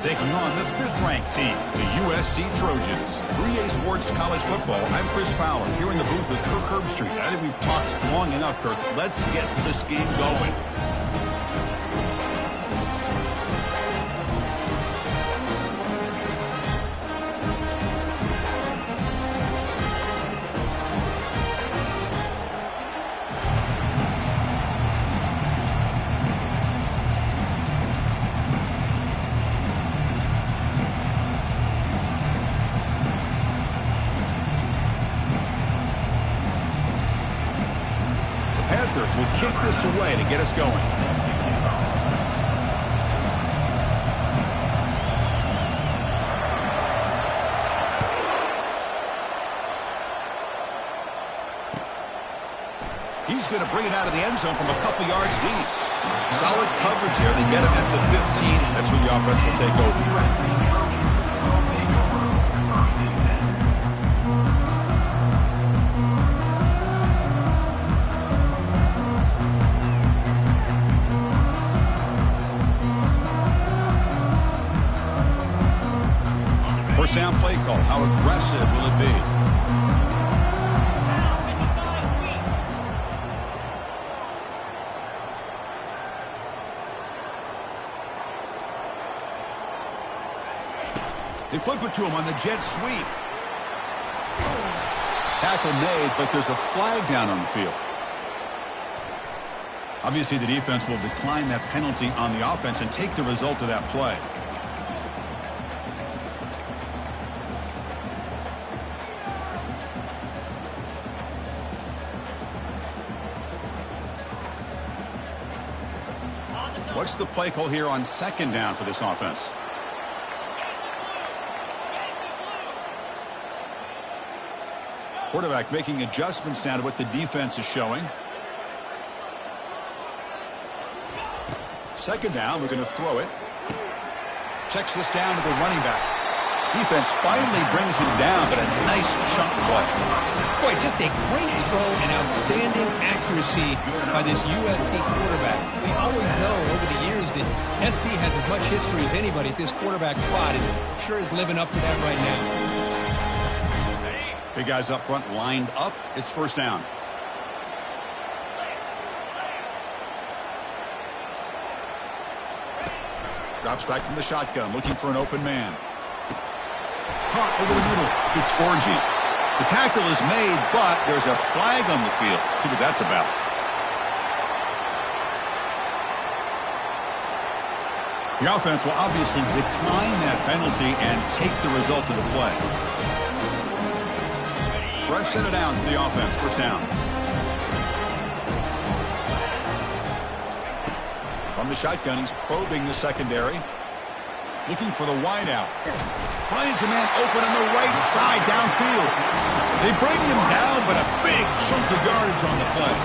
taking on the 5th-ranked team, the USC Trojans. For EA Sports College Football, I'm Chris Fowler, here in the booth with Kirk Herbstreit. I think we've talked long enough, Kirk. Let's get this game going. Panthers will kick this away to get us going. He's going to bring it out of the end zone from a couple yards deep. Solid coverage here. They get him at the 15. That's where the offense will take over. First down play call. How aggressive will it be? They flip it to him on the jet sweep. Tackle made, but there's a flag down on the field. Obviously, the defense will decline that penalty on the offense and take the result of that play. What's the play call here on second down for this offense? Quarterback making adjustments down to what the defense is showing. Second down, we're going to throw it. Checks this down to the running back. Defense finally brings him down, but a nice chunk play. Boy, just a great throw and outstanding accuracy by this USC quarterback. We always know over the years that SC has as much history as anybody at this quarterback spot, and sure is living up to that right now. Big guys up front lined up. It's first down. Drops back from the shotgun, looking for an open man. Caught over the middle. It's Orgy. The tackle is made, but there's a flag on the field. Let's see what that's about. The offense will obviously decline that penalty and take the result of the play. Fresh set of downs for the offense. First down. From the shotgun, he's probing the secondary. Looking for the wideout. Finds a man open on the right side downfield. They bring him down, but a big chunk of yardage on the play.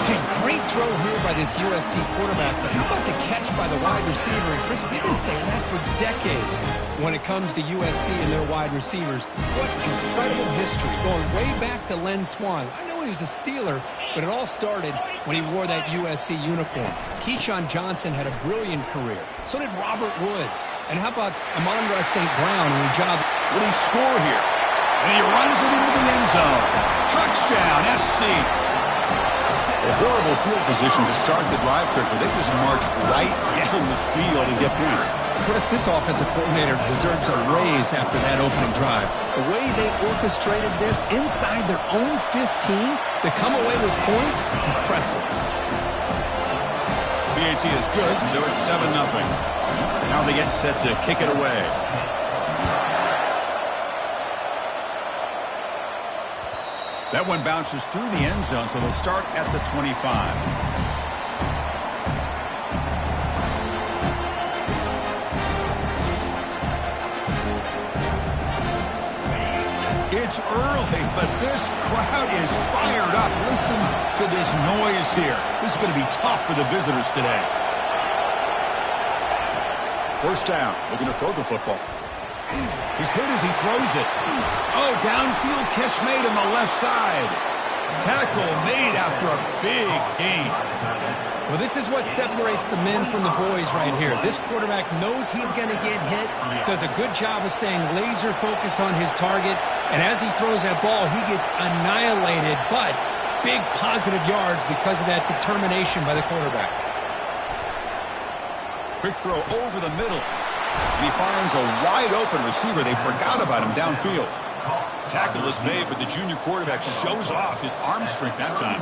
Hey, great throw here by this USC quarterback, but how about the catch by the wide receiver? And Chris, we've been saying that for decades when it comes to USC and their wide receivers. What incredible history, going way back to Len Swan. I know he was a Steeler, but it all started when he wore that USC uniform. Keyshawn Johnson had a brilliant career. So did Robert Woods. And how about Amon-Ra St. Brown, who job? Will he score here? And he runs it into the end zone. Touchdown, SC. A horrible field position to start the drive, Kirk, but they just march right down the field and get points. Chris, this offensive coordinator deserves a raise after that opening drive. The way they orchestrated this inside their own 15 to come away with points, impressive. BAT is good, so it's 7-0. Now they get set to kick it away. That one bounces through the end zone, so they'll start at the 25. It's early, but this crowd is fired up. Listen to this noise here. This is going to be tough for the visitors today. First down. Looking to throw the football. He's hit as he throws it. Oh, downfield catch made on the left side. Tackle made after a big gain. Well, this is what separates the men from the boys right here. This quarterback knows he's going to get hit, does a good job of staying laser focused on his target, and as he throws that ball, he gets annihilated, but big positive yards because of that determination by the quarterback. Quick throw over the middle. And he finds a wide-open receiver. They forgot about him downfield. Tackle is made, but the junior quarterback shows off his arm strength that time.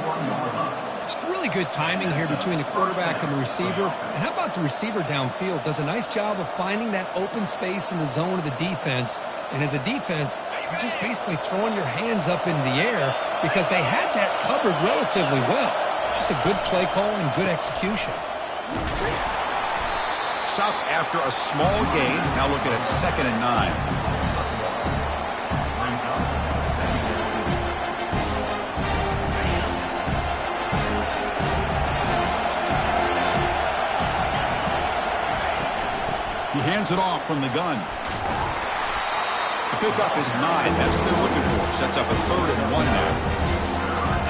It's really good timing here between the quarterback and the receiver. And how about the receiver downfield? Does a nice job of finding that open space in the zone of the defense. And as a defense, you're just basically throwing your hands up in the air because they had that covered relatively well. Just a good play call and good execution. Stop after a small gain. Now looking at 2nd and 9. He hands it off from the gun. The pickup is 9. That's what they're looking for. Sets up a 3rd and 1 now.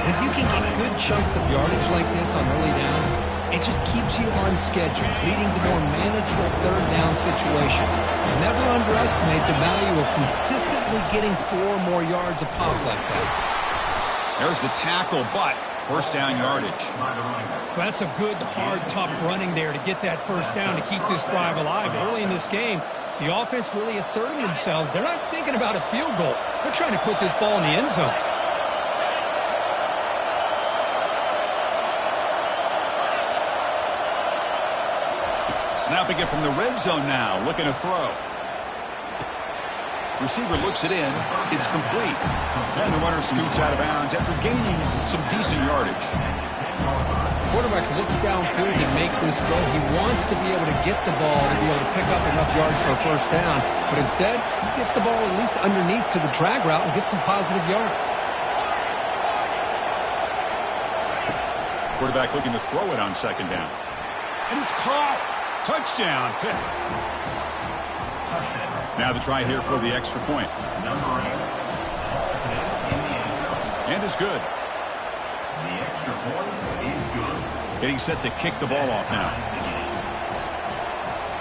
If you can get good chunks of yardage like this on early downs, it just keeps you on schedule, leading to more manageable 3rd down situations. Never underestimate the value of consistently getting 4 more yards a pop like that. There's the tackle, but 1st down yardage. That's a good, hard, tough running there to get that 1st down to keep this drive alive. Early in this game, the offense really asserting themselves. They're not thinking about a field goal. They're trying to put this ball in the end zone. Snapping it from the red zone now, looking to throw. Receiver looks it in. It's complete. And the runner scoots out of bounds after gaining some decent yardage. Quarterback looks downfield to make this throw. He wants to be able to get the ball to be able to pick up enough yards for a 1st down. But instead, he gets the ball at least underneath to the drag route and gets some positive yards. Quarterback looking to throw it on 2nd down. And it's caught. Touchdown. Now the try here for the extra point. And it's good. The extra point is good. Getting set to kick the ball off now.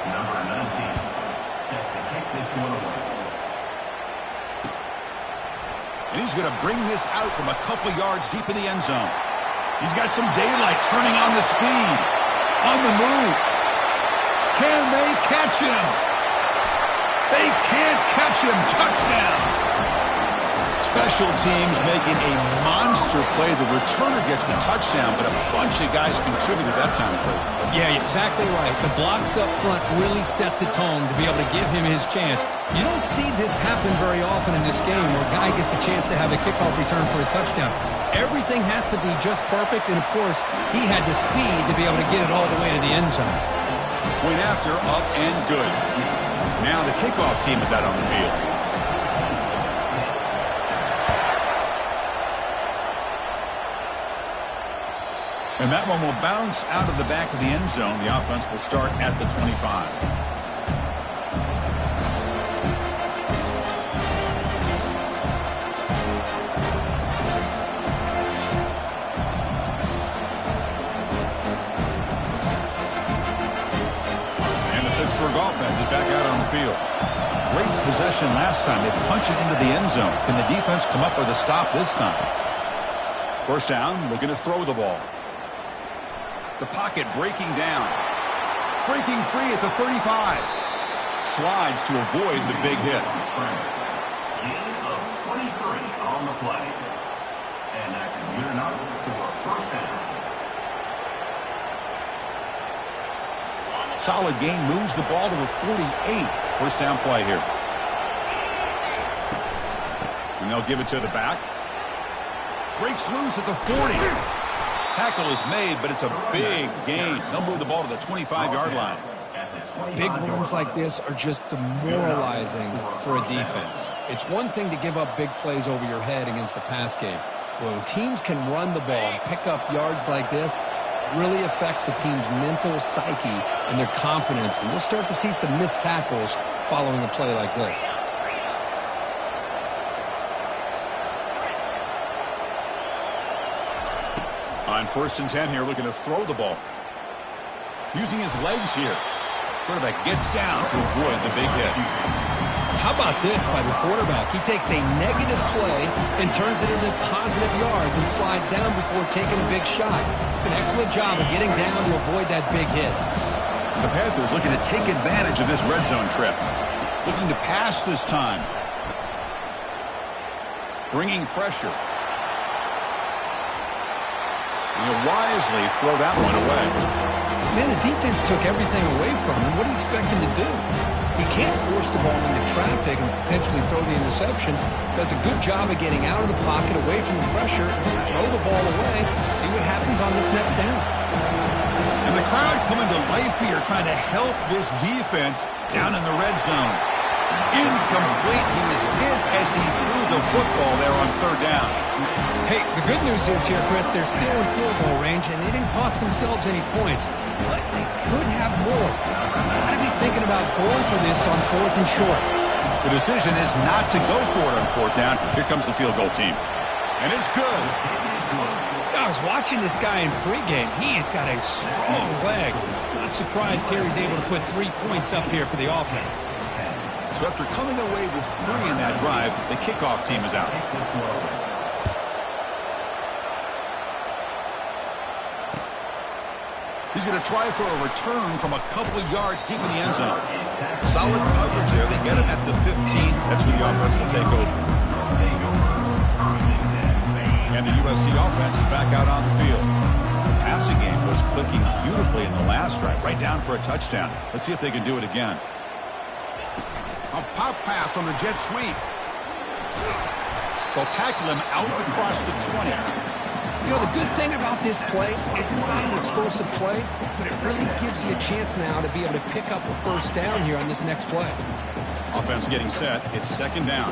Number 19 set to kick this one away. And he's going to bring this out from a couple yards deep in the end zone. He's got some daylight, turning on the speed. On the move. Can they catch him? They can't catch him. Touchdown. Special teams making a monster play. The returner gets the touchdown, but a bunch of guys contributed that time. Yeah, exactly right. The blocks up front really set the tone to be able to give him his chance. You don't see this happen very often in this game where a guy gets a chance to have a kickoff return for a touchdown. Everything has to be just perfect, and of course, he had the speed to be able to get it all the way to the end zone. Point after, up and good. Now the kickoff team is out on the field. And that one will bounce out of the back of the end zone. The offense will start at the 25. Offense is back out on the field. Great possession last time. They punch it into the end zone. Can the defense come up with a stop this time? 1st down, looking to throw the ball. The pocket breaking down. Breaking free at the 35. Slides to avoid the big hit. Gain of 23 on the play. And that's good enough for a 1st down. Solid gain, moves the ball to the 48. 1st down play here. And they'll give it to the back. Breaks loose at the 40. Tackle is made, but it's a big gain. They'll move the ball to the 25-yard line. Big runs like this are just demoralizing for a defense. It's one thing to give up big plays over your head against the pass game. When teams can run the ball and pick up yards like this, really affects the team's mental psyche and their confidence, and you'll start to see some missed tackles following a play like this. On 1st and 10 here, looking to throw the ball. Using his legs here. Quarterback gets down to avoid the big hit. How about this by the quarterback? He takes a negative play and turns it into positive yards and slides down before taking a big shot. It's an excellent job of getting down to avoid that big hit. The Panthers looking to take advantage of this red zone trip. Looking to pass this time. Bringing pressure. And he'll wisely throw that one away. Man, the defense took everything away from him. What do you expect him to do? He can't force the ball into traffic and potentially throw the interception. Does a good job of getting out of the pocket, away from the pressure, just throw the ball away, see what happens on this next down. And the crowd coming to life here, trying to help this defense down in the red zone. Incomplete. He was hit as he threw the football there on 3rd down. Hey, the good news is here, Chris, they're still in field goal range, and they didn't cost themselves any points. But they could have more. Got to be thinking about going for this on 4th and short. The decision is not to go for it on 4th down. Here comes the field goal team. And it's good. I was watching this guy in pregame. He has got a strong leg. Not surprised here he's able to put 3 points up here for the offense. So after coming away with 3 in that drive, the kickoff team is out. He's going to try for a return from a couple of yards deep in the end zone. Solid coverage there. They get him at the 15. That's where the offense will take over. And the USC offense is back out on the field. The passing game was clicking beautifully in the last drive, right down for a touchdown. Let's see if they can do it again. A pop pass on the jet sweep. They'll tackle him out across the 20. You know, the good thing about this play is it's not an explosive play, but it really gives you a chance now to be able to pick up a 1st down here on this next play. Offense getting set. It's 2nd down.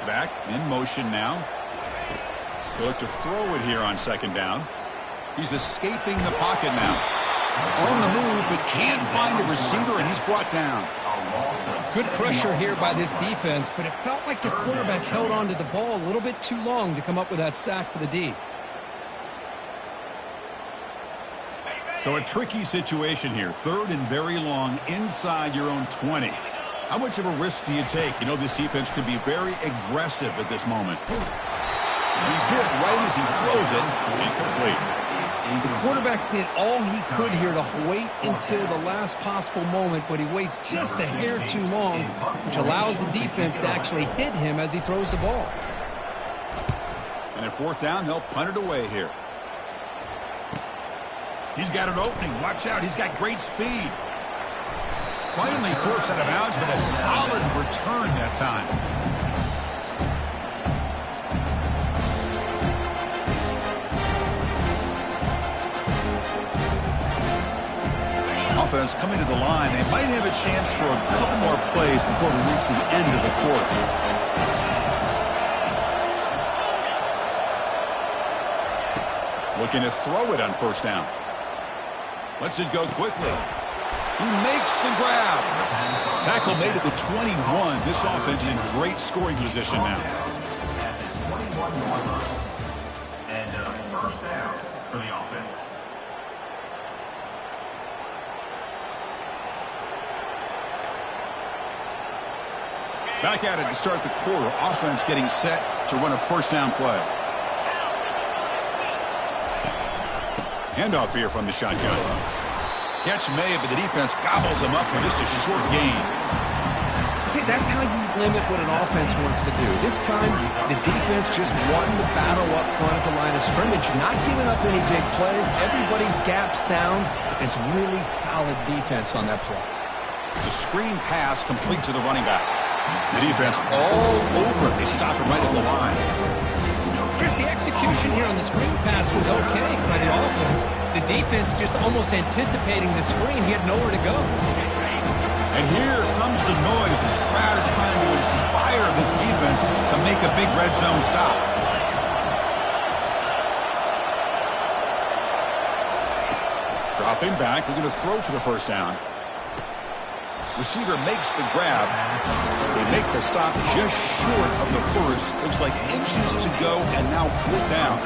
Back in motion now. He'll look to throw it here on 2nd down. He's escaping the pocket now. On the move, but can't find a receiver, and he's brought down. Good pressure here by this defense, but it felt like the quarterback held on to the ball a little bit too long to come up with that sack for the D. So a tricky situation here. 3rd and very long inside your own 20. How much of a risk do you take? You know this defense could be very aggressive at this moment. He's hit right as he throws it. Incomplete. The quarterback did all he could here to wait until the last possible moment, but he waits just a hair too long, which allows the defense to actually hit him as he throws the ball. And at 4th down, they'll punt it away here. He's got an opening. Watch out. He's got great speed. Finally forced out of bounds, but a solid return that time. Offense coming to the line. They might have a chance for a couple more plays before we reach the end of the quarter. Looking to throw it on 1st down. Lets it go quickly. He makes the grab. Tackle made at the 21. This offense in great scoring position now. And 1st down for the offense. Back at it to start the quarter. Offense getting set to run a 1st down play. Handoff here from the shotgun. Catch made, but the defense gobbles him up for just a short gain. See, that's how you limit what an offense wants to do. This time, the defense just won the battle up front at the line of scrimmage, not giving up any big plays. Everybody's gap sound. It's really solid defense on that play. It's a screen pass complete to the running back. The defense all over it. They stop him right at the line. Chris, the execution here on the screen pass was okay by the offense. The defense just almost anticipating the screen. He had nowhere to go. And here comes the noise. This crowd is trying to inspire this defense to make a big red zone stop. Dropping back. We're going to throw for the 1st down. Receiver makes the grab. They make the stop just short of the first. Looks like inches to go, and now 4th down.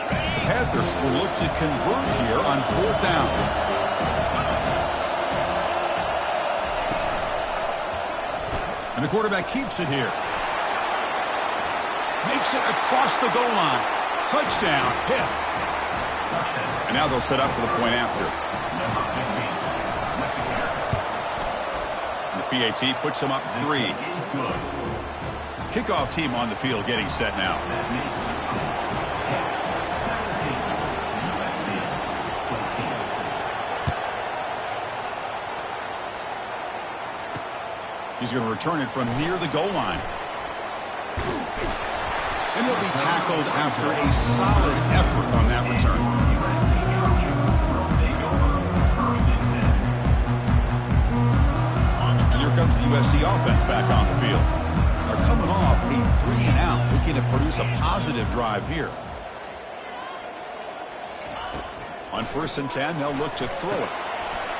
The Panthers will look to convert here on 4th down. And the quarterback keeps it here. Makes it across the goal line. Touchdown. Hit. And now they'll set up for the point after. And the PAT puts them up 3. Kickoff team on the field getting set now. He's going to return it from near the goal line. And he'll be tackled after a solid effort on that return. And here comes the USC offense back on the field. They're coming off a 3-and-out, looking to produce a positive drive here. On 1st and 10, they'll look to throw it.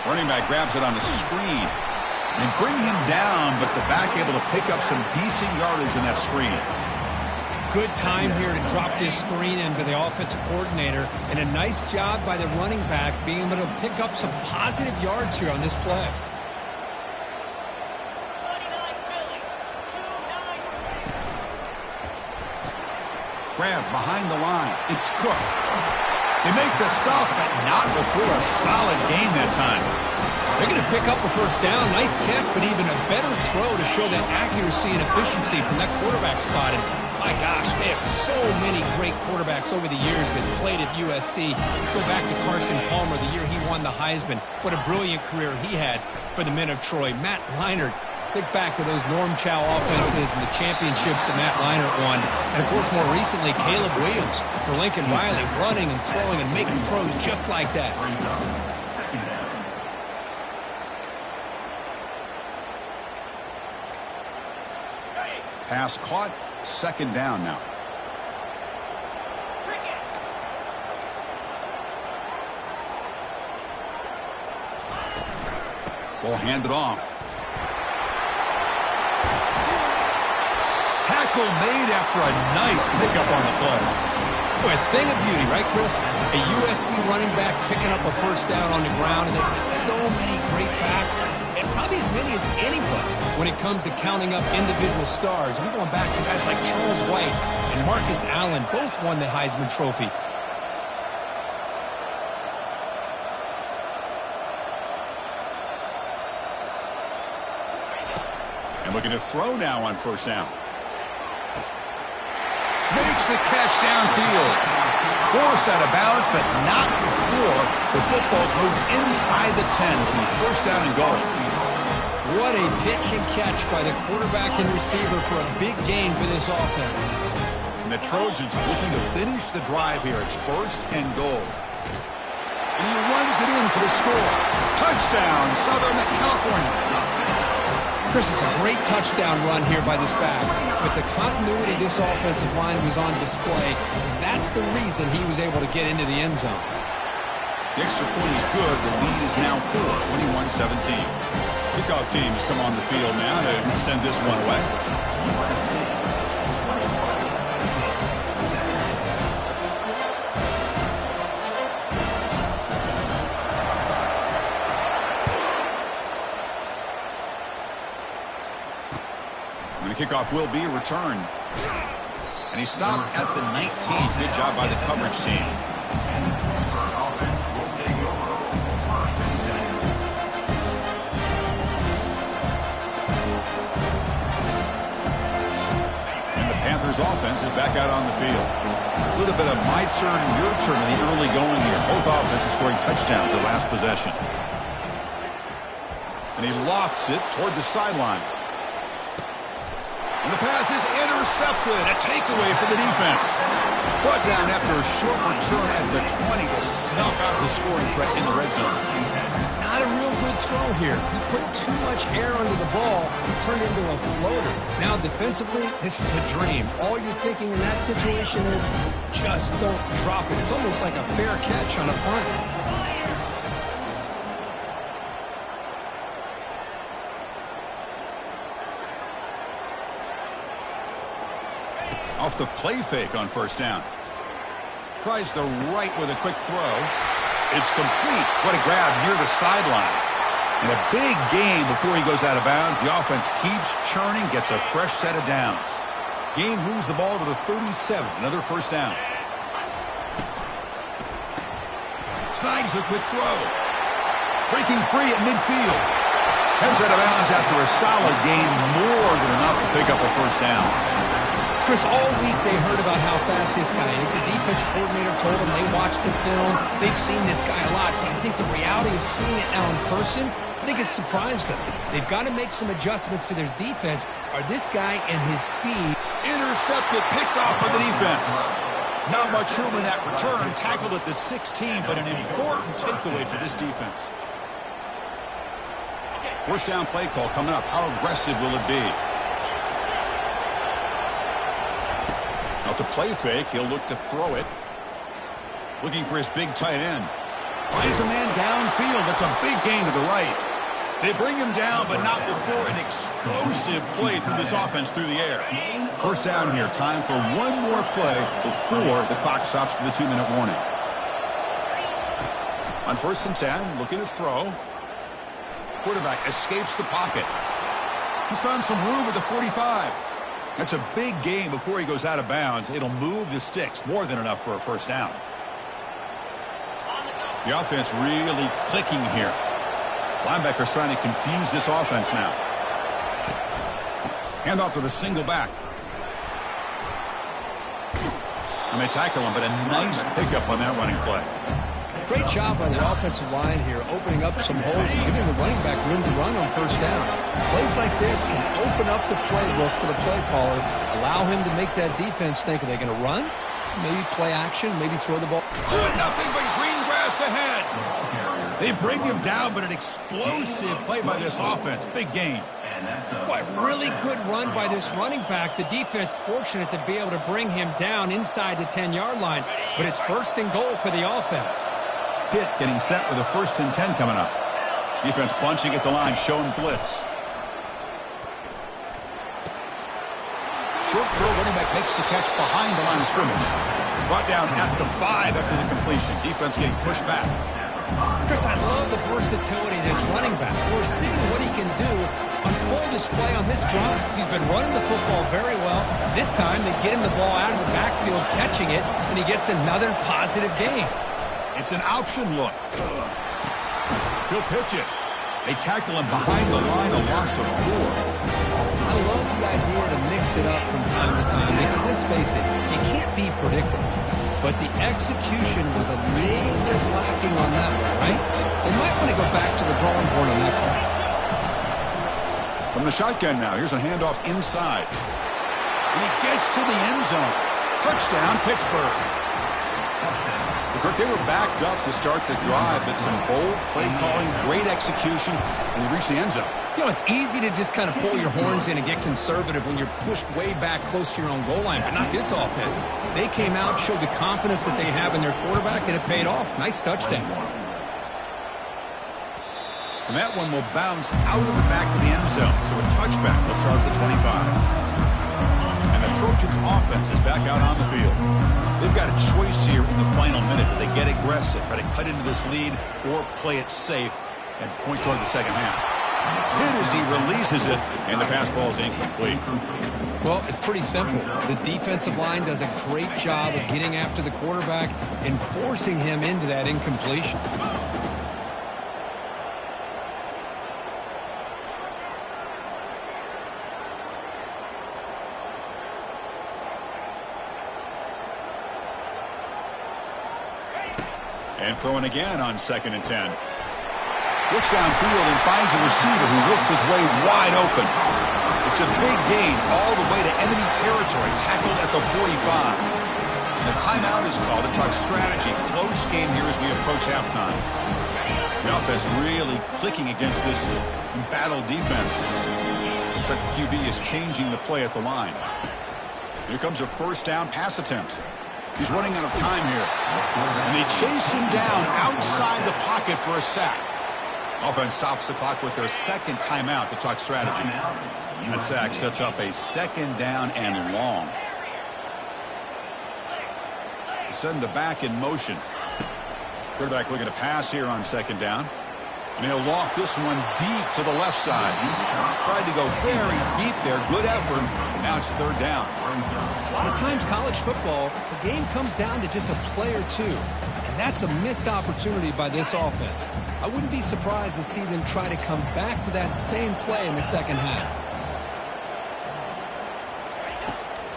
Running back grabs it on a screen. They bring him down, but the back able to pick up some decent yardage in that screen. Good time here to drop this screen into the offensive coordinator, and a nice job by the running back being able to pick up some positive yards here on this play. Grab behind the line. It's Cook. They make the stop, but not before a solid gain that time. They're going to pick up a 1st down. Nice catch, but even a better throw to show that accuracy and efficiency from that quarterback spot. And my gosh, they have so many great quarterbacks over the years that played at USC. Go back to Carson Palmer, the year he won the Heisman. What a brilliant career he had for the men of Troy. Matt Leinart, think back to those Norm Chow offenses and the championships that Matt Leinart won. And, of course, more recently, Caleb Williams for Lincoln Riley, running and throwing and making throws just like that. Pass caught. 2nd down now. Ball handed off. Tackle made after a nice pickup on the play. Boy, a thing of beauty, right, Chris? A USC running back picking up a 1st down on the ground, and they've got so many great backs, and probably as many as anybody when it comes to counting up individual stars. I'm going back to guys like Charles White and Marcus Allen, both won the Heisman Trophy. And looking to throw now on 1st down. Makes the catch downfield. Forced out of bounds, but not before the football's moved inside the 10. It'll be 1st down and goal. What a pitch and catch by the quarterback and receiver for a big gain for this offense. And the Trojans looking to finish the drive here. It's 1st and goal. And he runs it in for the score. Touchdown, Southern California. Chris, it's a great touchdown run here by this back, but the continuity of this offensive line was on display. That's the reason he was able to get into the end zone. The extra point is good. The lead is now 4, 21-17. Kickoff team has come on the field now to send this one away. Kickoff will be a return. And he stopped at the 19. Good job by the coverage team. And the Panthers offense is back out on the field. A little bit of my turn, your turn in the early going here. Both offenses scoring touchdowns at last possession. And he lofts it toward the sideline. And the pass is intercepted. A takeaway for the defense. Brought down after a short return at the 20 to snuff out the scoring threat in the red zone. Not a real good throw here. He put too much air under the ball. It turned into a floater. Now, defensively, this is a dream. All you're thinking in that situation is just don't drop it. It's almost like a fair catch on a punt. Off the play fake on first down. Tries the right with a quick throw. It's complete. What a grab near the sideline. And a big gain before he goes out of bounds. The offense keeps churning, gets a fresh set of downs. Gain moves the ball to the 37. Another first down. Snags the quick throw. Breaking free at midfield. Heads out of bounds after a solid gain, more than enough to pick up a first down. Chris, all week they heard about how fast this guy is. The defense coordinator told them they watched the film. They've seen this guy a lot. But I think the reality of seeing it now in person, I think it's surprised them. They've got to make some adjustments to their defense. Or this guy and his speed. Intercepted, picked off by the defense. Not much room in that return. Tackled at the 16, but an important takeaway for this defense. First down play call coming up. How aggressive will it be? Off the play fake, he'll look to throw it. Looking for his big tight end. Finds a man downfield. That's a big gain to the right. They bring him down, but not before an explosive play through this offense through the air. First down here. Time for one more play before the clock stops for the 2-minute warning. On 1st and 10, looking to throw. Quarterback escapes the pocket. He's found some room at the 45. That's a big gain before he goes out of bounds. It'll move the sticks. More than enough for a first down. The offense really clicking here. Linebackers trying to confuse this offense now. Hand off to the single back. And they tackle him, but a nice pickup on that running play. Great job by the offensive line here, opening up some holes and giving the running back room to run on first down. Plays like this can open up the playbook for the play caller, allow him to make that defense think, are they going to run? Maybe play action, maybe throw the ball. Nothing but green grass ahead. They bring him down, but an explosive play by this offense. Big gain. Boy, really good run by this running back. The defense fortunate to be able to bring him down inside the 10-yard line, but it's 1st and goal for the offense. Pitt getting set with a 1st and 10 coming up. Defense bunching at the line, showing blitz. Short throw, running back makes the catch behind the line of scrimmage. Brought down at the 5 after the completion. Defense getting pushed back. Chris, I love the versatility of this running back. We're seeing what he can do on full display on this drive. He's been running the football very well. This time they get him the ball out of the backfield, catching it, and he gets another positive gain. It's an option look. He'll pitch it. They tackle him behind the line, a loss of 4. I love the idea to mix it up from time to time because, let's face it, you can't be predictable. But the execution was a little bit lacking on that one, right? They might want to go back to the drawing board on that one. From the shotgun now, here's a handoff inside. And he gets to the end zone. Touchdown, Pittsburgh. Kirk, they were backed up to start the drive, but some bold play calling, great execution, and they reached the end zone. You know, it's easy to just kind of pull your horns in and get conservative when you're pushed way back close to your own goal line, but not this offense. They came out, showed the confidence that they have in their quarterback, and it paid off. Nice touchdown. And that one will bounce out of the back of the end zone, so a touchback will start at the 25. And the Trojans' offense is back out on the field. They've got a choice here in the final minute. Do they get aggressive, try to cut into this lead, or play it safe and point toward the second half? Hit as he releases it, and the pass ball is incomplete. Well, it's pretty simple. The defensive line does a great job of getting after the quarterback and forcing him into that incompletion. And throwing again on 2nd and 10. Looks downfield and finds a receiver who worked his way wide open. It's a big gain all the way to enemy territory, tackled at the 45. And the timeout is called to talk strategy. Close game here as we approach halftime. The offense really clicking against this embattled defense. Looks like the QB is changing the play at the line. Here comes a first down pass attempt. He's running out of time here. And they chase him down outside the pocket for a sack. Offense stops the clock with their second timeout to talk strategy. That sack sets up a second down and long. Send the back in motion. Quarterback looking to pass here on second down. And he'll loft this one deep to the left side. Tried to go very deep there. Good effort. Now it's third down. A lot of times college football, the game comes down to just a play or two. And that's a missed opportunity by this offense. I wouldn't be surprised to see them try to come back to that same play in the second half.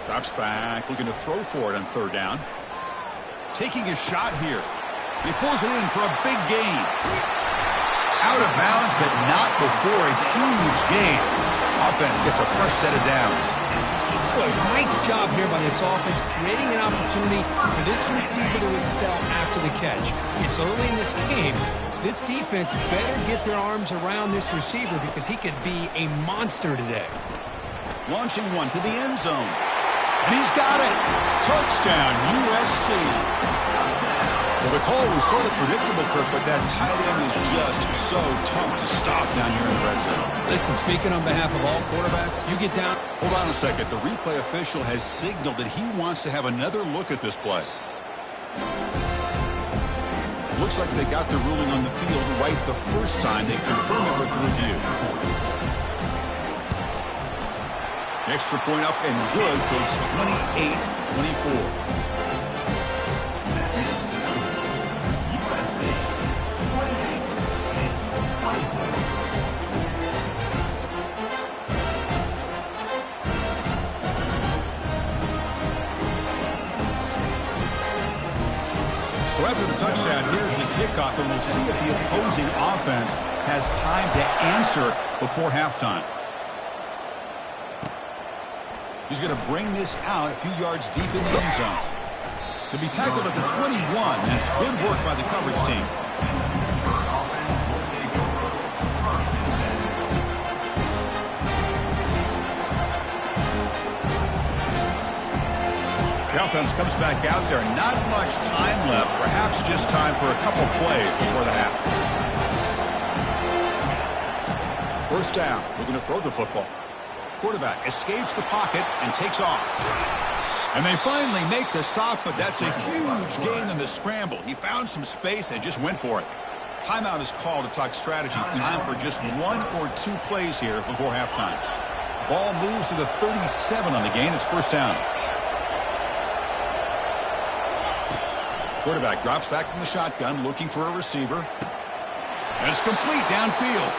Drops back, looking to throw for it on third down. Taking a shot here. He pulls it in for a big gain. Out of bounds, but not before a huge gain. Offense gets a fresh set of downs. Boy, nice job here by this offense, creating an opportunity for this receiver to excel after the catch. It's early in this game, so this defense better get their arms around this receiver because he could be a monster today. Launching one to the end zone. And he's got it. Touchdown, USC. Well, the call was sort of predictable, Kirk, but that tight end is just so tough to stop down here in the red zone. Listen, speaking on behalf of all quarterbacks, you get down. Hold on a second. The replay official has signaled that he wants to have another look at this play. Looks like they got the ruling on the field right the first time. They confirmed it with the review. Extra point up and good, so it's 28-24. So after the touchdown, here's the kickoff, and we'll see if the opposing offense has time to answer before halftime. He's going to bring this out a few yards deep in the end zone. He'll be tackled at the 21, and it's good work by the coverage team. The offense comes back out there. Not much time left. Perhaps just time for a couple plays before the half. First down. Looking to throw the football. Quarterback escapes the pocket and takes off. And they finally make the stop, but that's a huge gain in the scramble. He found some space and just went for it. Timeout is called to talk strategy. Time for just one or two plays here before halftime. Ball moves to the 37 on the gain. It's first down. Quarterback drops back from the shotgun, looking for a receiver. And it's complete downfield.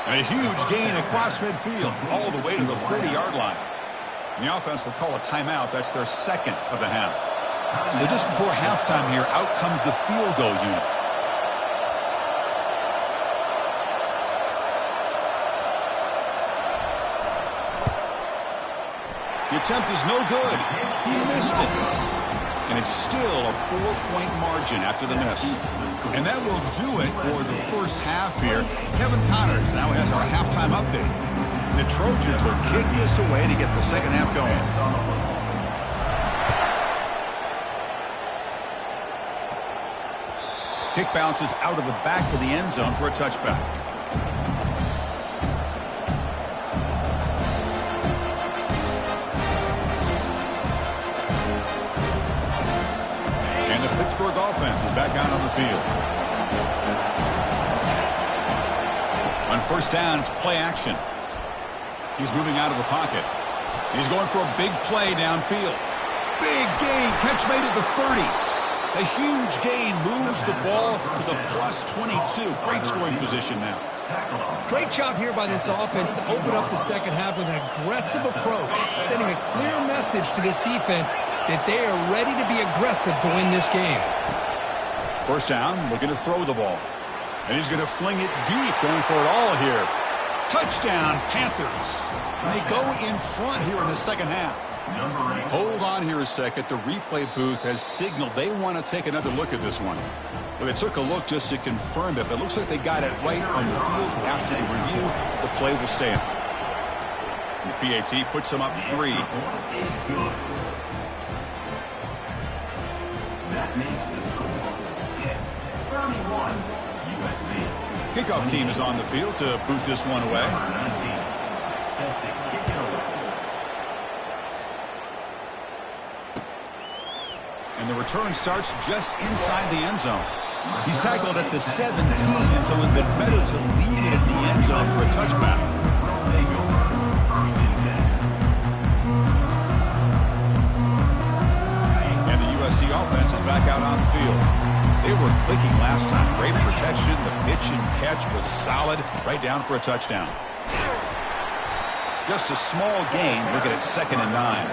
And a huge gain across midfield, all the way to the 40-yard line. And the offense will call a timeout. That's their second of the half. So just before halftime here, out comes the field goal unit. The attempt is no good. He missed it. And it's still a 4-point margin after the miss. And that will do it for the first half here. Kevin Connors now has our halftime update. The Trojans will kick this away to get the second half going. Kick bounces out of the back of the end zone for a touchback. Pittsburgh offense is back out on the field. On first down, it's play action. He's moving out of the pocket. He's going for a big play downfield. Big gain, catch made at the 30. A huge gain moves the ball to the plus 22. Great scoring position now. Great job here by this offense to open up the second half with an aggressive approach, sending a clear message to this defense that they are ready to be aggressive to win this game. First down, looking to throw the ball. And he's going to fling it deep, going for it all here. Touchdown, Panthers. And they go in front here in the second half. Hold on on here a second. The replay booth has signaled they want to take another look at this one. Well, they took a look just to confirm it, but it looks like they got it right on the field. After the review, the play will stand. And the PAT puts them up 3. That makes the score 31 USC. Kickoff team is on the field to boot this one away. Number 19 set to kick it away. And the return starts just inside the end zone. He's tackled at the 17, so it would have been better to leave it in the end zone for a touchback. Take over. First and 10. And the USC offense is back out on the field. They were clicking last time. Great protection. The pitch and catch was solid. Right down for a touchdown. Just a small gain. Looking at 2nd and 9.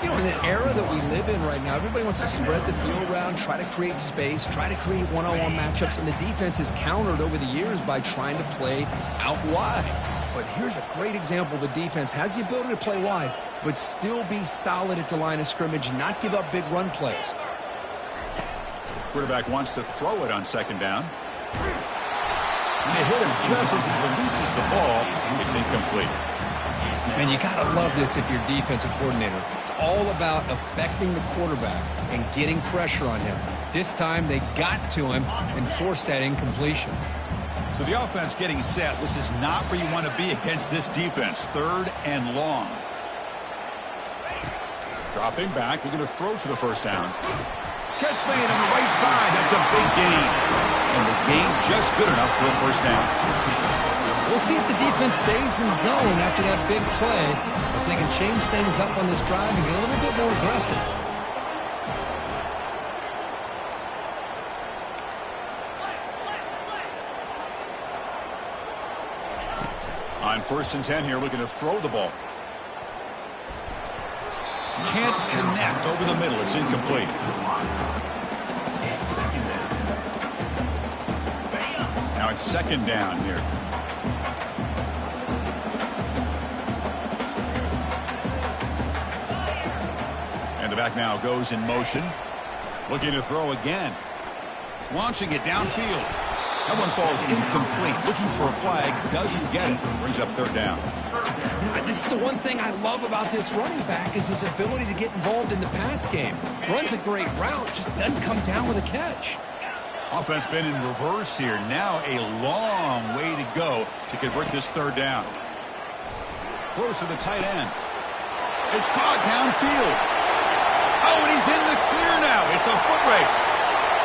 You know, in the era that we live in right now, everybody wants to spread the field around, try to create space, try to create one-on-one matchups, and the defense is countered over the years by trying to play out wide. But here's a great example. The defense has the ability to play wide, but still be solid at the line of scrimmage, not give up big run plays. Quarterback wants to throw it on 2nd down. And they hit him just as he releases the ball. It's incomplete. And you got to love this if you're defensive coordinator. It's all about affecting the quarterback and getting pressure on him. This time they got to him and forced that incompletion. So the offense getting set. This is not where you want to be against this defense. 3rd and long. Dropping back. They're going to throw for the 1st down. Catch made on the right side. That's a big gain. And the gain just good enough for a 1st down. We'll see if the defense stays in zone after that big play, if they can change things up on this drive and get a little bit more aggressive. On 1st and 10 here, looking to throw the ball. Can't connect over the middle. It's incomplete. Now it's 2nd down here. And the back now goes in motion. Looking to throw again. Launching it downfield. That one falls incomplete. Looking for a flag. Doesn't get it. Brings up 3rd down. This is the one thing I love about this running back is his ability to get involved in the pass game. Runs a great route, just doesn't come down with a catch. Offense been in reverse here. Now a long way to go to convert this 3rd down. Close to the tight end. It's caught downfield. Oh, and he's in the clear now. It's a foot race.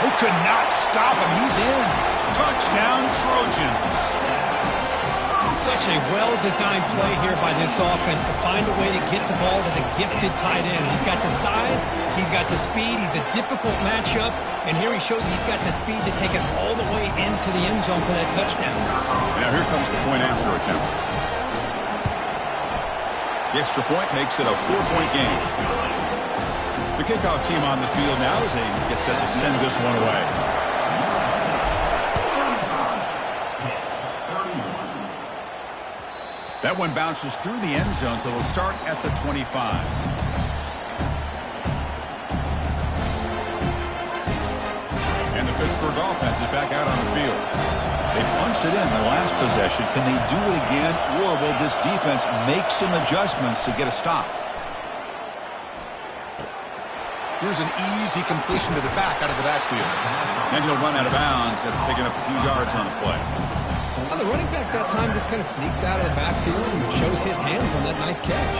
Who could not stop him? He's in. Touchdown, Trojans. Such a well-designed play here by this offense to find a way to get the ball to the gifted tight end. He's got the size, he's got the speed, he's a difficult matchup, and here he shows he's got the speed to take it all the way into the end zone for that touchdown. Now here comes the point after attempt. The extra point makes it a 4-point game. The kickoff team on the field now as they get set to send this one away. That one bounces through the end zone, so they'll start at the 25. And the Pittsburgh offense is back out on the field. They punched it in the last possession. Can they do it again, or will this defense make some adjustments to get a stop? Here's an easy completion to the back out of the backfield. And he'll run out of bounds after picking up a few yards on the play. Well, the running back that time just kind of sneaks out of the backfield and shows his hands on that nice catch.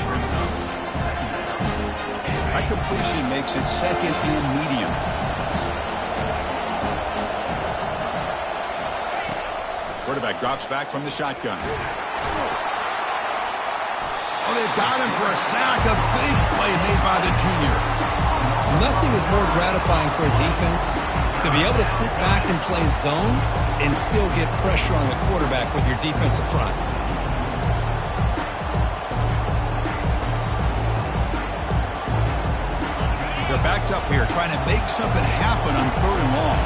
That completion makes it 2nd and medium. Quarterback drops back from the shotgun. Oh, they've got him for a sack. A big play made by the junior. Nothing is more gratifying for a defense to be able to sit back and play zone and still get pressure on the quarterback with your defensive front. They're backed up here trying to make something happen on 3rd and long.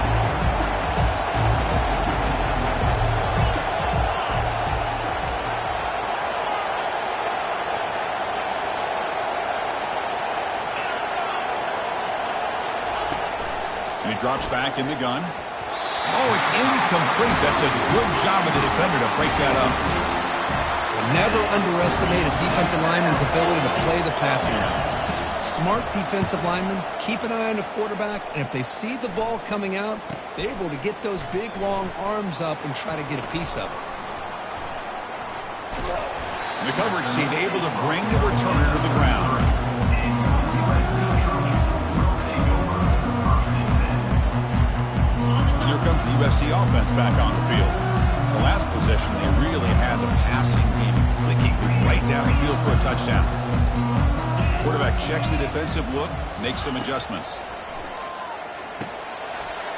And he drops back in the gun. Oh, it's incomplete. That's a good job of the defender to break that up. Never underestimate a defensive lineman's ability to play the passing routes. Smart defensive linemen keep an eye on the quarterback, and if they see the ball coming out, they're able to get those big, long arms up and try to get a piece of it. The coverage team able to bring the returner to the ground. And here comes the USC offense back on the field. The last possession, they really had the passing game clicking right down the field for a touchdown. Quarterback checks the defensive look, makes some adjustments.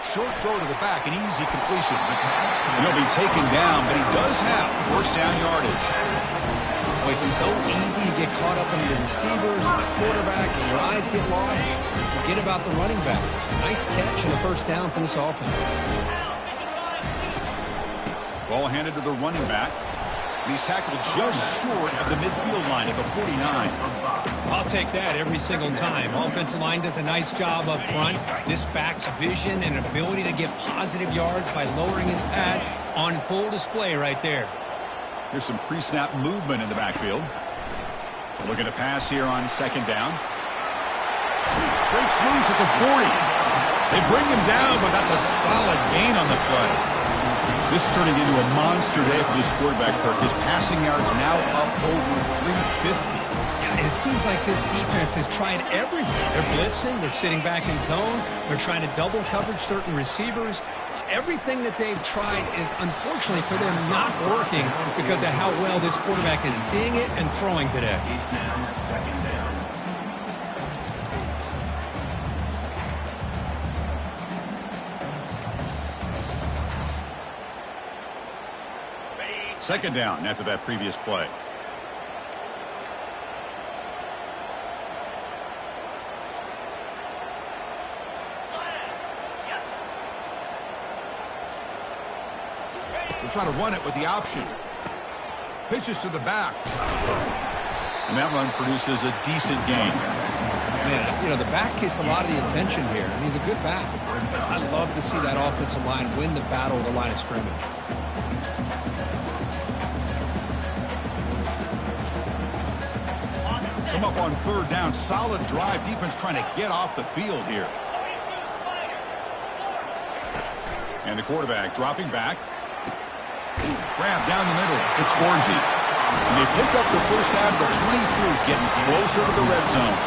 Short throw to the back, an easy completion. And he'll be taken down, but he does have first down yardage. Oh, it's so easy to get caught up in the receivers, the quarterback, and your eyes get lost. You forget about the running back. Nice catch and a first down for this offense. Ball handed to the running back. And he's tackled just short of the midfield line at the 49. I'll take that every single time. Offensive line does a nice job up front. This back's vision and ability to get positive yards by lowering his pads on full display right there. Here's some pre-snap movement in the backfield. Looking to pass here on second down. Breaks loose at the 40. They bring him down, but that's a solid gain on the play. This is turning into a monster day for this quarterback, Kirk. His passing yards now up over 350. Yeah, and it seems like this defense has tried everything. They're blitzing, they're sitting back in zone, they're trying to double coverage certain receivers. Everything that they've tried is, unfortunately for them, not working because of how well this quarterback is seeing it and throwing today. Second down after that previous play. We'll try to run it with the option. Pitches to the back. And that run produces a decent gain. Man, you know, the back gets a lot of the attention here, and he's a good back. I love to see that offensive line win the battle at the line of scrimmage. Come up on third down. Solid drive. Defense trying to get off the field here. And the quarterback dropping back. Grab down the middle. It's Orgy. And they pick up the first out of the 23, getting closer to the red zone.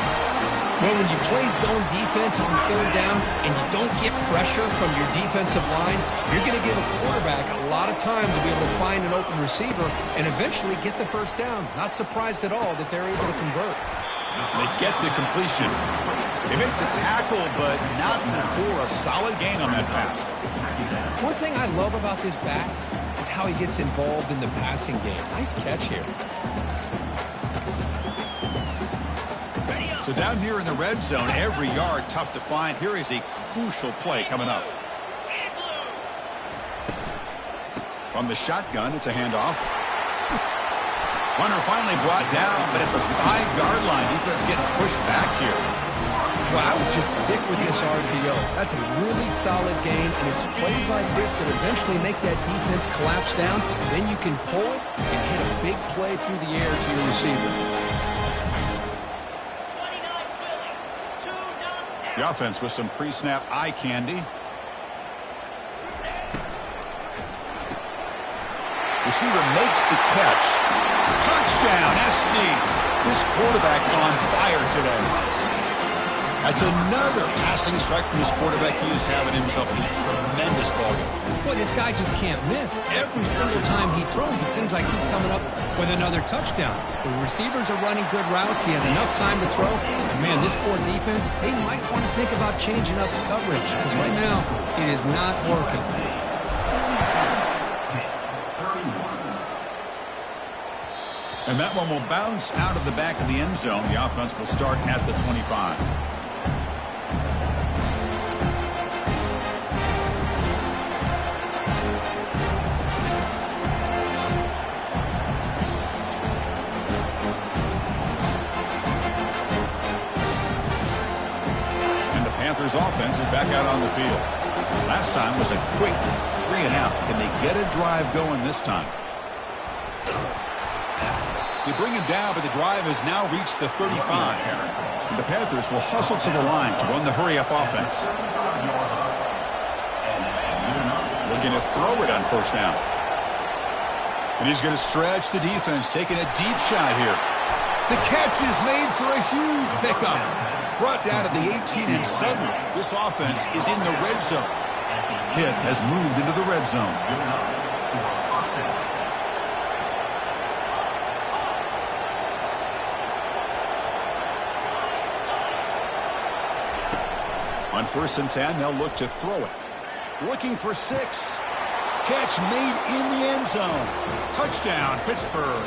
Well, when you play zone defense on third down and you don't get pressure from your defensive line, you're going to give a quarterback a lot of time to be able to find an open receiver and eventually get the first down. Not surprised at all that they're able to convert. They get the completion. They make the tackle, but not before a solid gain on that pass. One thing I love about this back is how he gets involved in the passing game. Nice catch here. So down here in the red zone, every yard tough to find. Here is a crucial play coming up. From the shotgun, it's a handoff. Runner finally brought down, but at the 5-yard line, defense getting pushed back here. Well, I would just stick with this RPO. That's a really solid gain, and it's plays like this that eventually make that defense collapse down. Then you can pull it and hit a big play through the air to your receiver. The offense with some pre-snap eye candy. Receiver makes the catch. Touchdown, SC. This quarterback on fire today. That's another passing strike from this quarterback. He is having himself a tremendous ballgame. Boy, this guy just can't miss. Every single time he throws, it seems like he's coming up with another touchdown. The receivers are running good routes. He has enough time to throw. And, man, this poor defense, they might want to think about changing up the coverage because right now it is not working. And that one will bounce out of the back of the end zone. The offense will start at the 25. Panthers offense is back out on the field. Last time was a quick 3-and-out. Can they get a drive going this time? They bring him down, but the drive has now reached the 35. And the Panthers will hustle to the line to run the hurry-up offense. Looking to throw it on first down. And he's going to stretch the defense, taking a deep shot here. The catch is made for a huge pickup. Brought down to the 18, and suddenly this offense is in the red zone. Hit has moved into the red zone. On 1st and 10, they'll look to throw it. Looking for 6. Catch made in the end zone. Touchdown, Pittsburgh.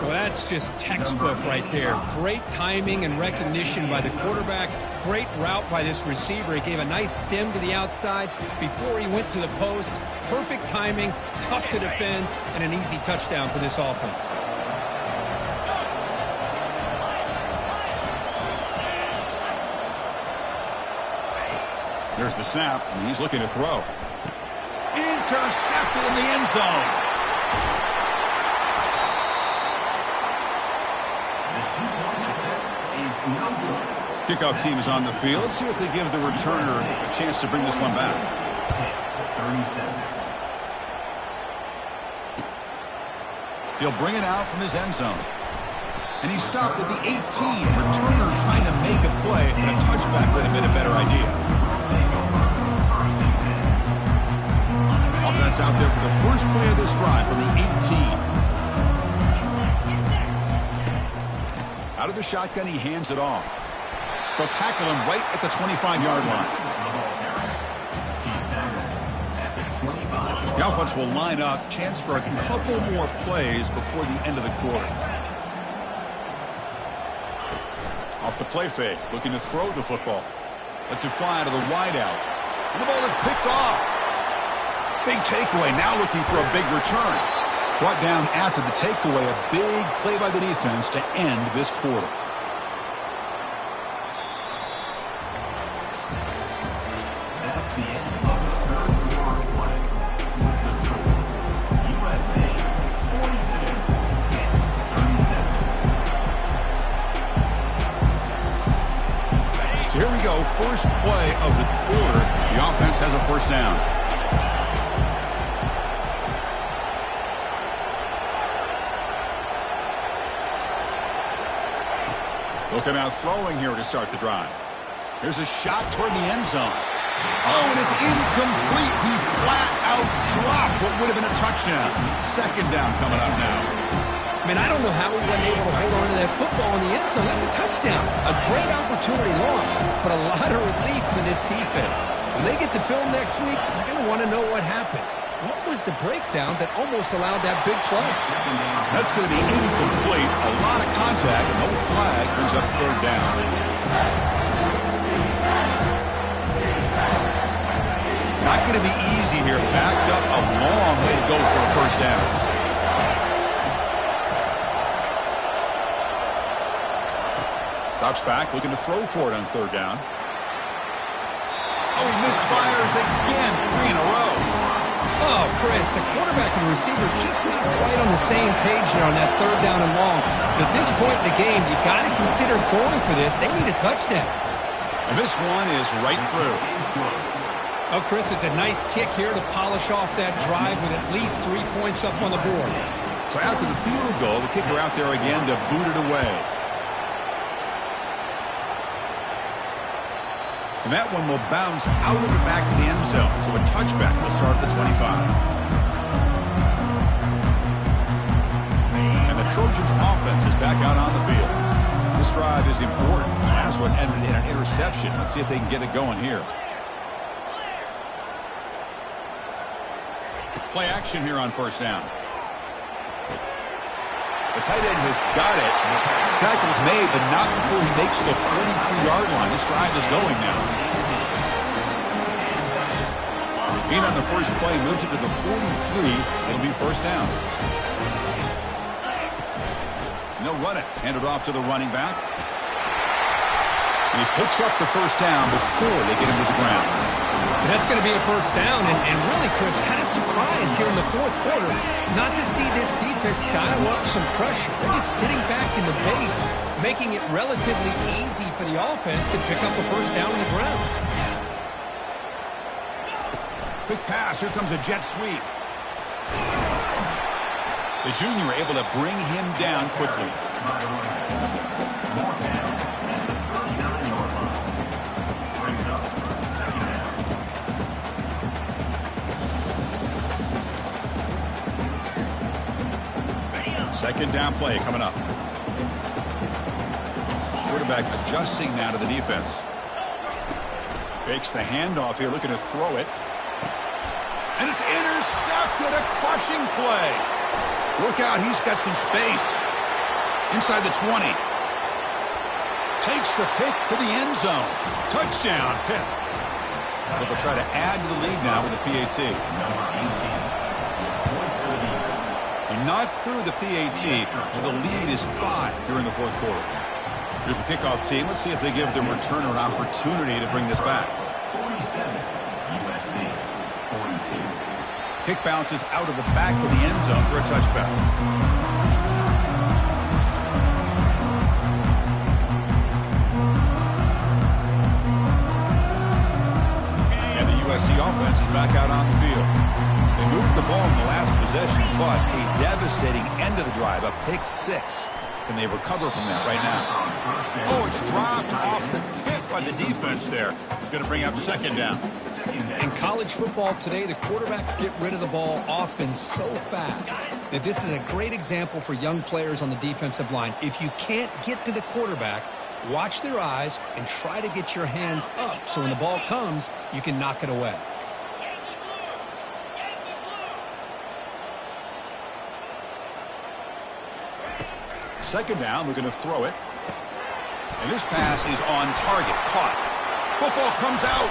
Well, that's just textbook right there. Great timing and recognition by the quarterback. Great route by this receiver. He gave a nice stem to the outside before he went to the post. Perfect timing, tough to defend, and an easy touchdown for this offense. There's the snap, and he's looking to throw. Intercepted in the end zone. Kickoff team is on the field. Let's see if they give the returner a chance to bring this one back. 37. He'll bring it out from his end zone. And he stopped with the 18. Returner trying to make a play, but a touchback would have been a better idea. Offense out there for the first play of this drive from the 18. Out of the shotgun, he hands it off. They'll tackle him right at the 25-yard line. The offense will line up. Chance for a couple more plays before the end of the quarter. Off the play fake, looking to throw the football. Lets it fly out of the wideout. And the ball is picked off. Big takeaway, now looking for a big return. Brought down after the takeaway, a big play by the defense to end this quarter. That's the end of the third quarter play. With the score, USA 42 and 37. So here we go, first play of the quarter. The offense has a first down. They'll come out throwing here to start the drive. Here's a shot toward the end zone. Oh, and it's incomplete. He flat out dropped what would have been a touchdown. Second down coming up now. I mean, I don't know how he wasn't able to hold on to that football in the end zone. That's a touchdown. A great opportunity lost, but a lot of relief for this defense. When they get to film next week, they're going to want to know what happened. What was the breakdown that almost allowed that big play? That's going to be incomplete. A lot of contact. No flag brings up third down. Not going to be easy here. Backed up a long way to go for a first down. Drops back, looking to throw for it on third down. Oh, he misfires again. 3 in a row. Oh, Chris, the quarterback and receiver just not quite on the same page there on that third down and long. At this point in the game, you got to consider going for this. They need a touchdown. And this one is right through. Oh, Chris, it's a nice kick here to polish off that drive with at least 3 points up on the board. So after the field goal, the kicker out there again to boot it away. And that one will bounce out of the back of the end zone. So a touchback will start at the 25. And the Trojans' offense is back out on the field. This drive is important. The last one ended in an interception. Let's see if they can get it going here. Play action here on first down. The tight end has got it. Tackle's made, but not before he makes the 43-yard line. This drive is going now. Being on the first play moves it to the 43. It'll be first down. And they'll run it. Hand it off to the running back. He picks up the first down before they get him to the ground. And that's going to be a first down, and really, Chris, kind of surprised here in the fourth quarter not to see this defense dial up some pressure. They're just sitting back in the base, making it relatively easy for the offense to pick up a first down on the ground. Big pass. Here comes a jet sweep. The junior able to bring him down quickly. Second down play coming up. Quarterback adjusting now to the defense. Fakes the handoff here, looking to throw it. And it's intercepted, a crushing play. Look out, he's got some space. Inside the 20. Takes the pick to the end zone. Touchdown, Pitt. But they'll try to add to the lead now with the PAT. He knocked through the PAT, so the lead is 5 here in the fourth quarter. Here's the kickoff team. Let's see if they give the returner an opportunity to bring this back. 47, USC, 42. Kick bounces out of the back of the end zone for a touchback. And the USC offense is back out on the field. They moved the ball in the last possession, but a devastating end of the drive, a pick 6. Can they recover from that right now? Oh, it's dropped off the tip by the defense there. It's going to bring up second down. In college football today, the quarterbacks get rid of the ball often so fast that this is a great example for young players on the defensive line. If you can't get to the quarterback, watch their eyes and try to get your hands up so when the ball comes, you can knock it away. Second down, we're going to throw it. And this pass is on target, caught. Football comes out.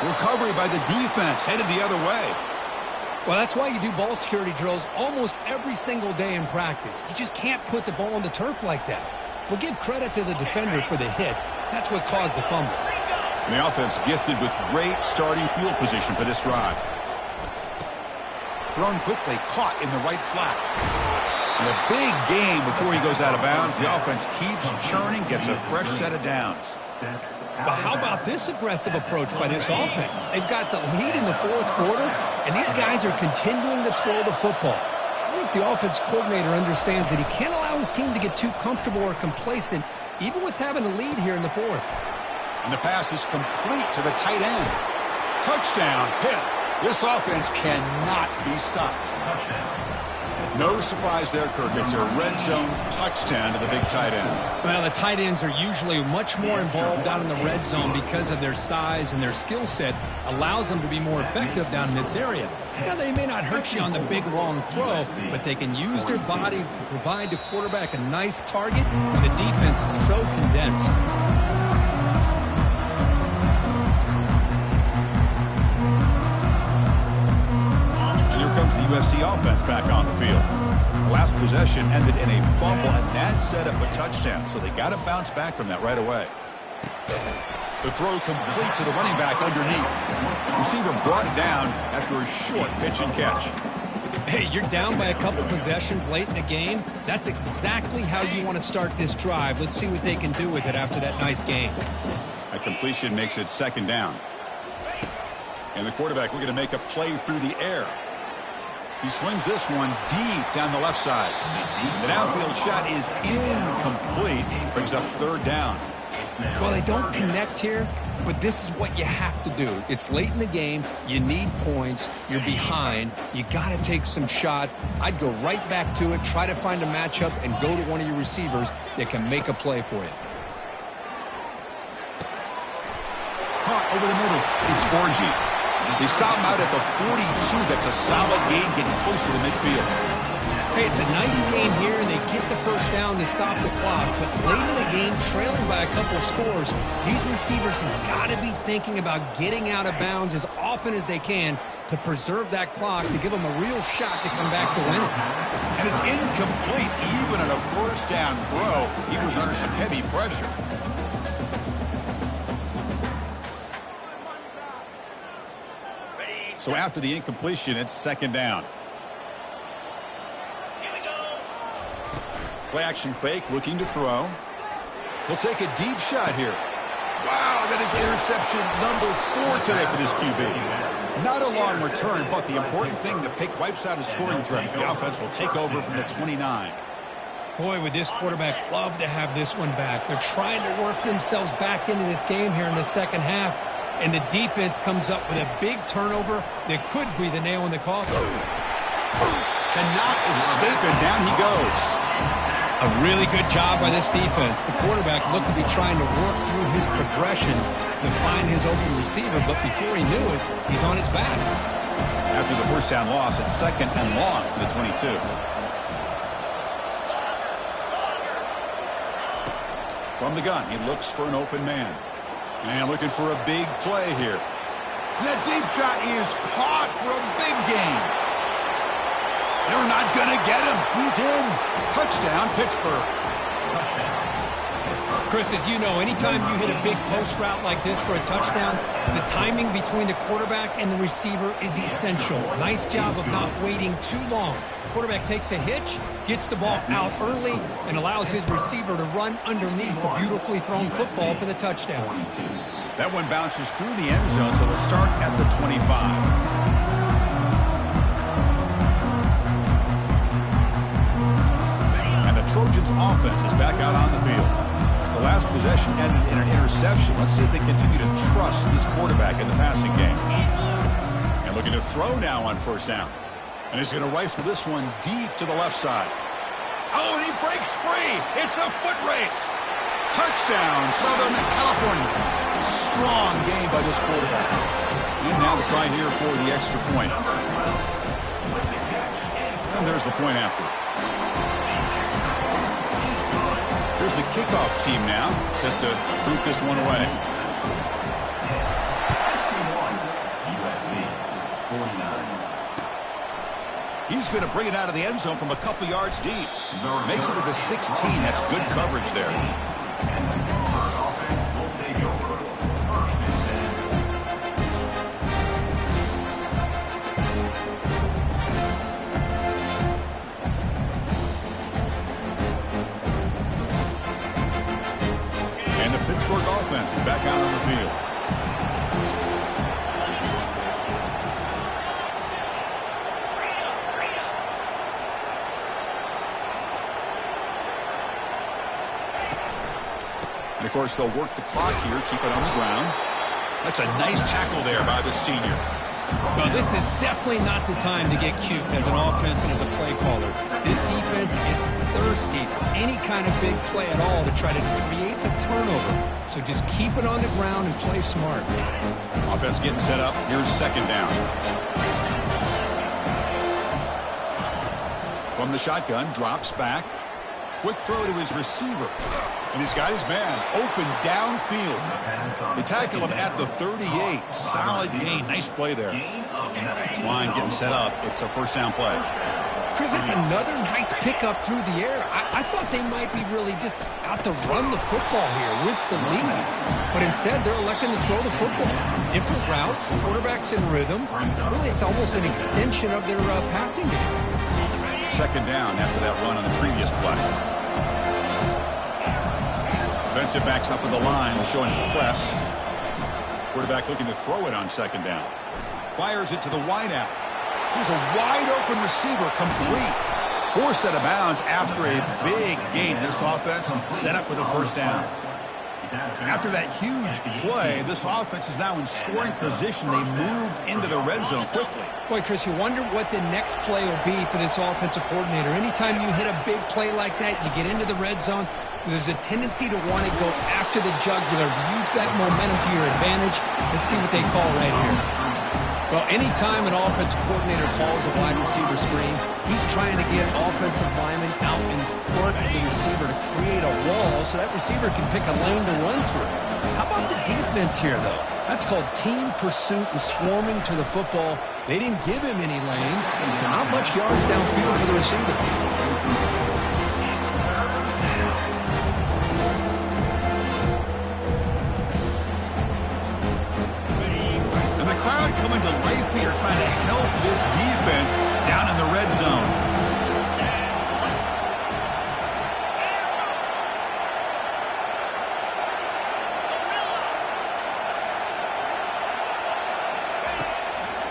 Recovery by the defense, headed the other way. Well, that's why you do ball security drills almost every single day in practice. You just can't put the ball on the turf like that. We'll give credit to the defender for the hit, because that's what caused the fumble. And the offense gifted with great starting field position for this drive. Thrown quickly, caught in the right flat. And a big gain before he goes out of bounds. The offense keeps churning, gets a fresh set of downs. But how about this aggressive approach by this offense? They've got the lead in the fourth quarter, and these guys are continuing to throw the football. I think the offense coordinator understands that he can't allow his team to get too comfortable or complacent, even with having a lead here in the fourth. And the pass is complete to the tight end. Touchdown, Pitt. This offense cannot be stopped. No surprise there, Kirk. It's a red zone touchdown to the big tight end. Well, the tight ends are usually much more involved down in the red zone because of their size and their skill set allows them to be more effective down in this area. Now, they may not hurt you on the big, long throw, but they can use their bodies to provide the quarterback a nice target when the defense is so condensed. USC offense back on the field. The last possession ended in a fumble, and that set up a touchdown, so they got to bounce back from that right away. The throw complete to the running back underneath. Receiver brought down after a short pitch and catch. Hey, you're down by a couple possessions late in the game. That's exactly how you want to start this drive. Let's see what they can do with it after that nice game. A completion makes it second down. And the quarterback looking to make a play through the air. He slings this one deep down the left side. The downfield shot is incomplete. Brings up third down. Well, they don't connect here, but this is what you have to do. It's late in the game. You need points. You're behind. You got to take some shots. I'd go right back to it, try to find a matchup, and go to one of your receivers that can make a play for you. Caught over the middle. It's Forgy. They stop him out at the 42. That's a solid gain, getting closer to midfield. Hey, it's a nice game here, and they get the first down to stop the clock. But late in the game, trailing by a couple scores, these receivers have got to be thinking about getting out of bounds as often as they can to preserve that clock, to give them a real shot to come back to win it. And it's incomplete, even at a first down throw. He was under some heavy pressure. So after the incompletion, it's second down. Play action fake, looking to throw. He'll take a deep shot here. Wow, that is interception number 4 today for this QB. Not a long return, but the important thing, the pick wipes out a scoring threat. The offense will take over from the 29. Boy, would this quarterback love to have this one back. They're trying to work themselves back into this game here in the second half, and the defense comes up with a big turnover that could be the nail in the coffin. Cannot escape, and down he goes. A really good job by this defense. The quarterback looked to be trying to work through his progressions to find his open receiver, but before he knew it, he's on his back. After the first down loss, it's second and long for the 22. From the gun, he looks for an open man. And looking for a big play here. That deep shot is caught for a big gain. They're not going to get him. He's in. Touchdown, Pittsburgh. Chris, as you know, anytime you hit a big post route like this for a touchdown, the timing between the quarterback and the receiver is essential. Nice job of not waiting too long. Quarterback takes a hitch, gets the ball out early, and allows his receiver to run underneath a beautifully thrown football for the touchdown. That one bounces through the end zone, so they'll start at the 25. Trojans offense is back out on the field. The last possession ended in an interception. Let's see if they continue to trust this quarterback in the passing game. And looking to throw now on first down. And he's going to rifle this one deep to the left side. Oh, and he breaks free. It's a foot race. Touchdown, Southern California. Strong game by this quarterback. And now the try here for the extra point. And there's the point after. Here's the kickoff team now, set to boot this one away. He's going to bring it out of the end zone from a couple yards deep. Makes it to the 16. That's good coverage there. Offense is back out on the field. And of course, they'll work the clock here, keep it on the ground. That's a nice tackle there by the senior. Well, this is definitely not the time to get cute as an offense and as a play caller. This defense is thirsty for any kind of big play at all to try to create a turnover. So just keep it on the ground and play smart. Offense getting set up. Here's second down. From the shotgun, drops back. Quick throw to his receiver. And he's got his man open downfield. They tackle him at the 38. Solid gain. Nice play there. This line getting set up. It's a first down play. Chris, it's another nice pickup through the air. I thought they might be really just out to run the football here with the lead. But instead, they're electing to throw the football. Different routes, quarterbacks in rhythm. Really, it's almost an extension of their passing game. Second down after that run on the previous play. Defensive backs up with the line, showing press. Quarterback looking to throw it on second down. Fires it to the wideout. Here's a wide-open receiver, complete. Forced out of bounds after a big gain. This offense set up with a first down. After that huge play, this offense is now in scoring position. They moved into the red zone quickly. Boy, Chris, you wonder what the next play will be for this offensive coordinator. Anytime you hit a big play like that, you get into the red zone, there's a tendency to want to go after the jugular, use that momentum to your advantage. Let's see what they call right here. Well, anytime an offensive coordinator calls a wide receiver screen, he's trying to get offensive linemen out in front of the receiver to create a wall so that receiver can pick a lane to run through. How about the defense here, though? That's called team pursuit and swarming to the football. They didn't give him any lanes, so not much yards downfield for the receiver. coming to life here, trying to help this defense down in the red zone.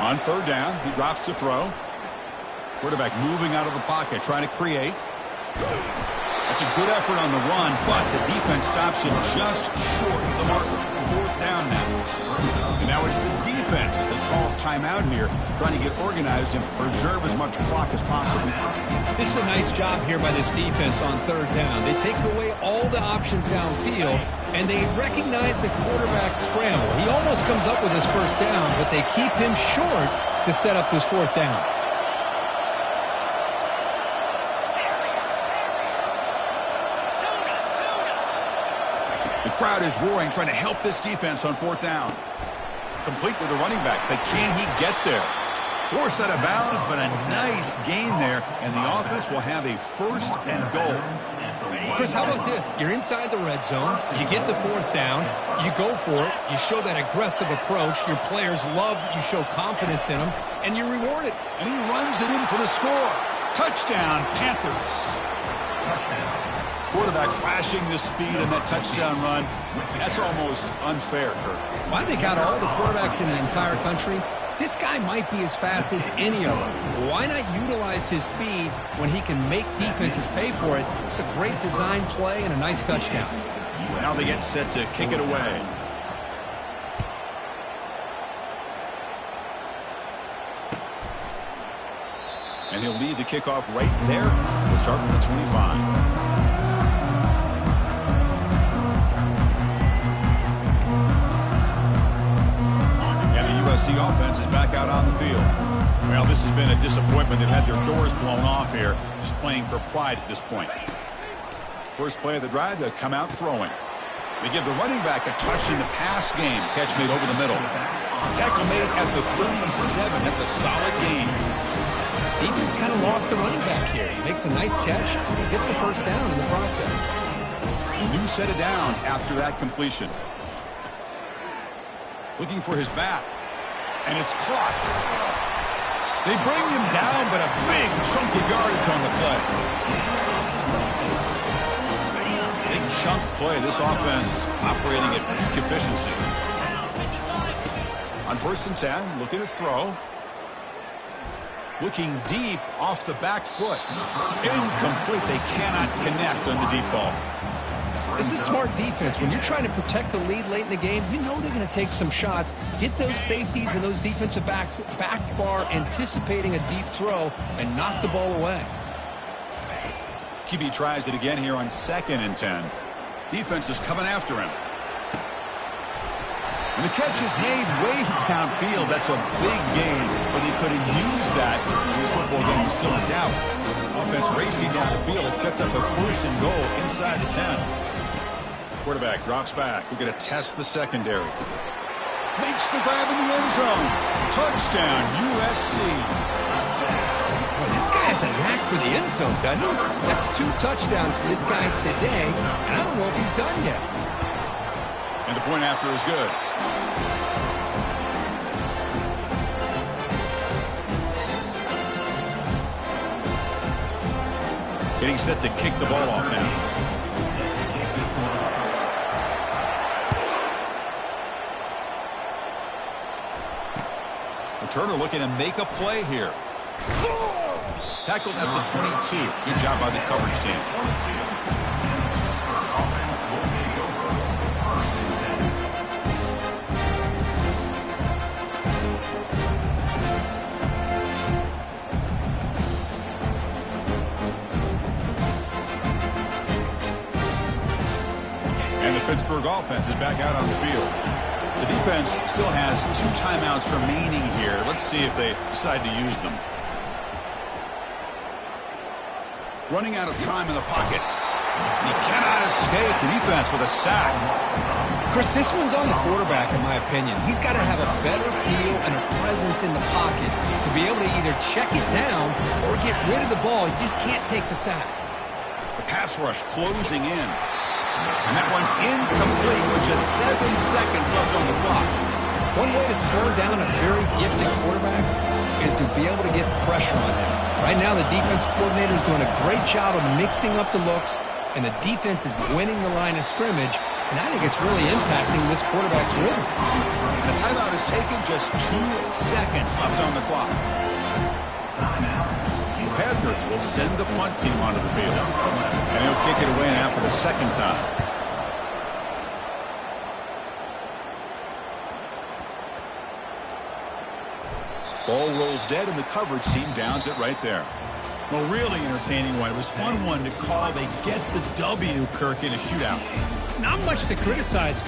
On third down, he drops to throw. Quarterback moving out of the pocket, trying to create. That's a good effort on the run, but the defense stops him just short of the marker. Fourth down now. And now it's the defense that calls timeout here, trying to get organized and preserve as much clock as possible. This is a nice job here by this defense on third down. They take away all the options downfield, and they recognize the quarterback scramble. He almost comes up with his first down, but they keep him short to set up this fourth down. The crowd is roaring, trying to help this defense on fourth down. Complete with the running back, but can he get there? Forced out of bounds, but a nice gain there, and the offense will have a first and goal. Chris, how about this? You're inside the red zone. You get the fourth down. You go for it. You show that aggressive approach. Your players love that you show confidence in them, and you're rewarded. And he runs it in for the score. Touchdown, Panthers. Quarterback flashing the speed in that touchdown run. That's almost unfair, Kirk. Why they got all the quarterbacks in the entire country? This guy might be as fast as any of them. Why not utilize his speed when he can make defenses pay for it? It's a great design play and a nice touchdown. Now they get set to kick it away. And he'll lead the kickoff right there. We'll start from the 25. USC offense is back out on the field. Well, this has been a disappointment. They've had their doors blown off here, just playing for pride at this point. First play of the drive, they'll come out throwing. They give the running back a touch in the pass game. Catch made over the middle. Tackle made at the 37. That's a solid game. Defense kind of lost a running back here. He makes a nice catch, gets the first down in the process. A new set of downs after that completion. Looking for his back. And it's caught. They bring him down, but a big chunky yardage on the play. Big chunk play. This offense operating at peak efficiency. On first and 10, looking to throw. Looking deep off the back foot. Incomplete. They cannot connect on the deep ball. This is smart defense. When you're trying to protect the lead late in the game, you know they're going to take some shots, get those safeties and those defensive backs back far, anticipating a deep throw, and knock the ball away. QB tries it again here on 2nd and 10. Defense is coming after him. And the catch is made way downfield. That's a big gain, but they could have used that. This football game is still in doubt. Offense racing down the field. It sets up a first and goal inside the 10. Quarterback drops back. We're going to test the secondary. Makes the grab in the end zone. Touchdown, USC. Boy, this guy has a knack for the end zone, doesn't he? That's 2 touchdowns for this guy today, and I don't know if he's done yet. And the point after is good. Getting set to kick the ball off now. Turner looking to make a play here. Tackled at the 22. Good job by the coverage team. And the Pittsburgh offense is back out on the field. The defense still has 2 timeouts remaining here. Let's see if they decide to use them. Running out of time in the pocket. He cannot escape the defense with a sack. Chris, this one's on the quarterback, in my opinion. He's got to have a better feel and a presence in the pocket to be able to either check it down or get rid of the ball. You just can't take the sack. The pass rush closing in. And that one's incomplete with just 7 seconds left on the clock. One way to slow down a very gifted quarterback is to be able to get pressure on him. Right now, the defense coordinator is doing a great job of mixing up the looks, and the defense is winning the line of scrimmage, and I think it's really impacting this quarterback's rhythm. The timeout is taken, just 2 seconds left on the clock. The Panthers will send the punt team onto the field, and he'll kick it away now for the second time. Ball rolls dead, and the coverage team downs it right there. Well, really entertaining one. It was fun one to call. They get the W, Kirk, in a shootout. Not much to criticize for